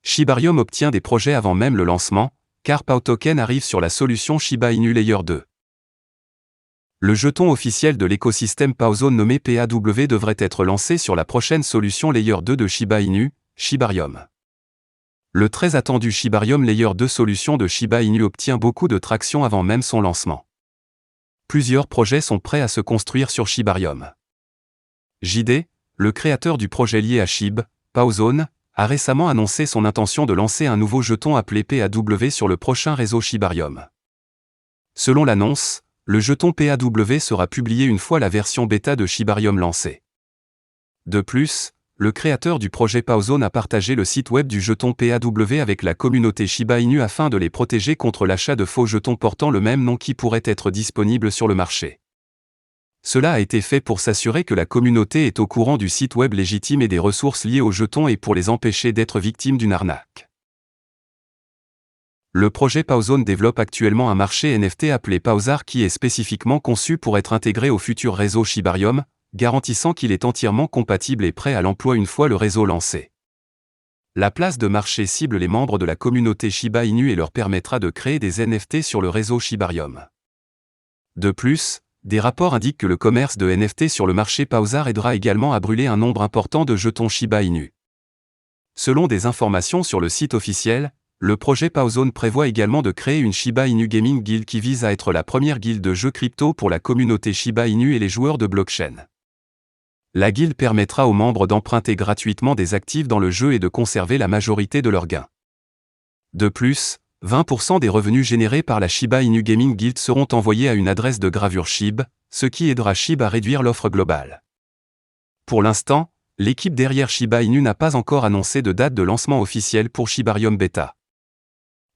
Shibarium obtient des projets avant même le lancement, car PAO Token arrive sur la solution Shiba Inu Layer 2. Le jeton officiel de l'écosystème PAOZone nommé PAW devrait être lancé sur la prochaine solution Layer 2 de Shiba Inu, Shibarium. Le très attendu Shibarium Layer 2 solution de Shiba Inu obtient beaucoup de traction avant même son lancement. Plusieurs projets sont prêts à se construire sur Shibarium. JD, le créateur du projet lié à SHIB, PAOZone, a récemment annoncé son intention de lancer un nouveau jeton appelé PAW sur le prochain réseau Shibarium. Selon l'annonce, le jeton PAW sera publié une fois la version bêta de Shibarium lancée. De plus, le créateur du projet PAOZone a partagé le site web du jeton PAW avec la communauté Shiba Inu afin de les protéger contre l'achat de faux jetons portant le même nom qui pourraient être disponibles sur le marché. Cela a été fait pour s'assurer que la communauté est au courant du site web légitime et des ressources liées aux jetons et pour les empêcher d'être victimes d'une arnaque. Le projet PAOZone développe actuellement un marché NFT appelé PAOZAR qui est spécifiquement conçu pour être intégré au futur réseau Shibarium, garantissant qu'il est entièrement compatible et prêt à l'emploi une fois le réseau lancé. La place de marché cible les membres de la communauté Shiba Inu et leur permettra de créer des NFT sur le réseau Shibarium. De plus, des rapports indiquent que le commerce de NFT sur le marché PAOZAR aidera également à brûler un nombre important de jetons Shiba Inu. Selon des informations sur le site officiel, le projet PAOZone prévoit également de créer une Shiba Inu Gaming Guild qui vise à être la première guilde de jeux crypto pour la communauté Shiba Inu et les joueurs de blockchain. La guilde permettra aux membres d'emprunter gratuitement des actifs dans le jeu et de conserver la majorité de leurs gains. De plus, 20% des revenus générés par la Shiba Inu Gaming Guild seront envoyés à une adresse de gravure SHIB, ce qui aidera SHIB à réduire l'offre globale. Pour l'instant, l'équipe derrière Shiba Inu n'a pas encore annoncé de date de lancement officielle pour Shibarium Beta.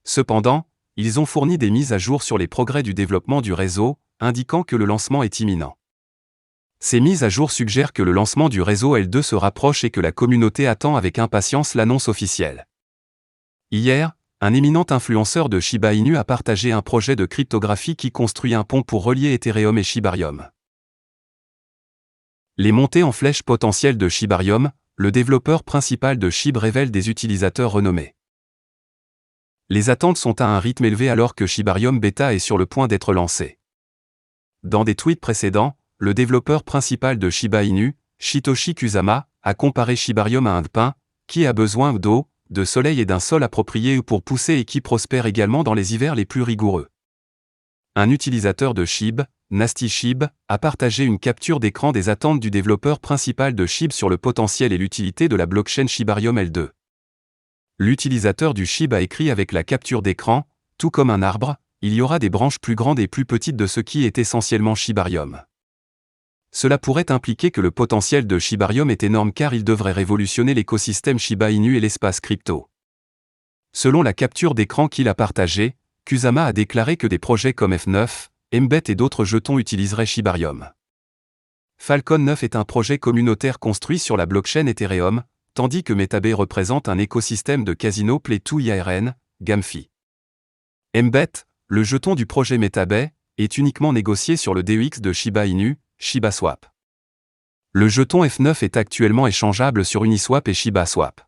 Cependant, ils ont fourni des mises à jour sur les progrès du développement du réseau, indiquant que le lancement est imminent. Ces mises à jour suggèrent que le lancement du réseau L2 se rapproche et que la communauté attend avec impatience l'annonce officielle. Hier, un éminent influenceur de Shiba Inu a partagé un projet de cryptographie qui construit un pont pour relier Ethereum et Shibarium. Les montées en flèche potentielles de Shibarium, le développeur principal de SHIB révèle des utilisateurs renommés. Les attentes sont à un rythme élevé alors que Shibarium Beta est sur le point d'être lancé. Dans des tweets précédents, le développeur principal de Shiba Inu, Shitoshi Kusama, a comparé Shibarium à un pin, qui a besoin d'eau, de soleil et d'un sol approprié pour pousser et qui prospère également dans les hivers les plus rigoureux. Un utilisateur de SHIB, Nasty SHIB, a partagé une capture d'écran des attentes du développeur principal de SHIB sur le potentiel et l'utilité de la blockchain Shibarium L2. L'utilisateur du SHIB a écrit avec la capture d'écran, tout comme un arbre, il y aura des branches plus grandes et plus petites de ce qui est essentiellement Shibarium. Cela pourrait impliquer que le potentiel de Shibarium est énorme car il devrait révolutionner l'écosystème Shiba Inu et l'espace crypto. Selon la capture d'écran qu'il a partagée, Kusama a déclaré que des projets comme F9, Mbet et d'autres jetons utiliseraient Shibarium. Falcon 9 est un projet communautaire construit sur la blockchain Ethereum, tandis que Metabay représente un écosystème de casino Play-to-IRN, GameFi. Mbet, le jeton du projet Metabay, est uniquement négocié sur le DEX de Shiba Inu, ShibaSwap. Le jeton F9 est actuellement échangeable sur Uniswap et ShibaSwap.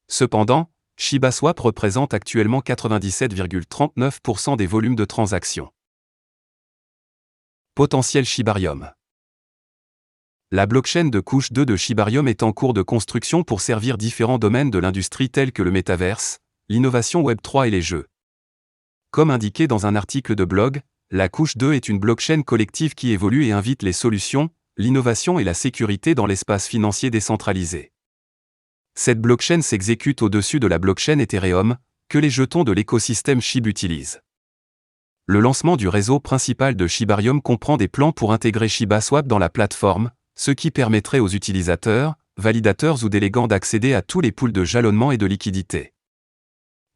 Cependant, ShibaSwap représente actuellement 97,39% des volumes de transactions. Potentiel Shibarium. La blockchain de couche 2 de Shibarium est en cours de construction pour servir différents domaines de l'industrie tels que le métaverse, l'innovation Web3 et les jeux. Comme indiqué dans un article de blog, la couche 2 est une blockchain collective qui évolue et invite les solutions, l'innovation et la sécurité dans l'espace financier décentralisé. Cette blockchain s'exécute au-dessus de la blockchain Ethereum, que les jetons de l'écosystème SHIB utilisent. Le lancement du réseau principal de Shibarium comprend des plans pour intégrer ShibaSwap dans la plateforme, ce qui permettrait aux utilisateurs, validateurs ou délégants d'accéder à tous les pools de jalonnement et de liquidité.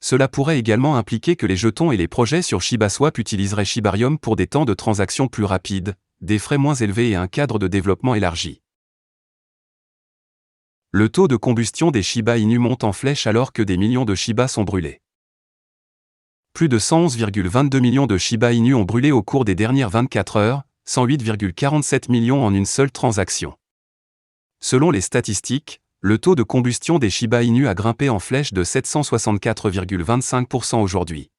Cela pourrait également impliquer que les jetons et les projets sur ShibaSwap utiliseraient Shibarium pour des temps de transaction plus rapides, des frais moins élevés et un cadre de développement élargi. Le taux de combustion des Shiba Inu monte en flèche alors que des millions de Shiba sont brûlés. Plus de 111,22 millions de Shiba Inu ont brûlé au cours des dernières 24 heures, 108,47 millions en une seule transaction. Selon les statistiques, le taux de combustion des Shiba Inu a grimpé en flèche de 764,25% aujourd'hui.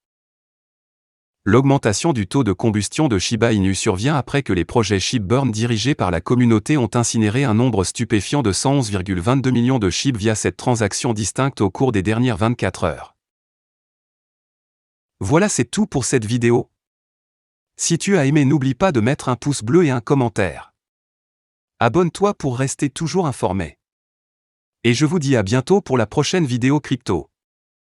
L'augmentation du taux de combustion de Shiba Inu survient après que les projets ShibBurn dirigés par la communauté ont incinéré un nombre stupéfiant de 111,22 millions de SHIB via cette transaction distincte au cours des dernières 24 heures. Voilà, c'est tout pour cette vidéo. Si tu as aimé, n'oublie pas de mettre un pouce bleu et un commentaire. Abonne-toi pour rester toujours informé. Et je vous dis à bientôt pour la prochaine vidéo crypto.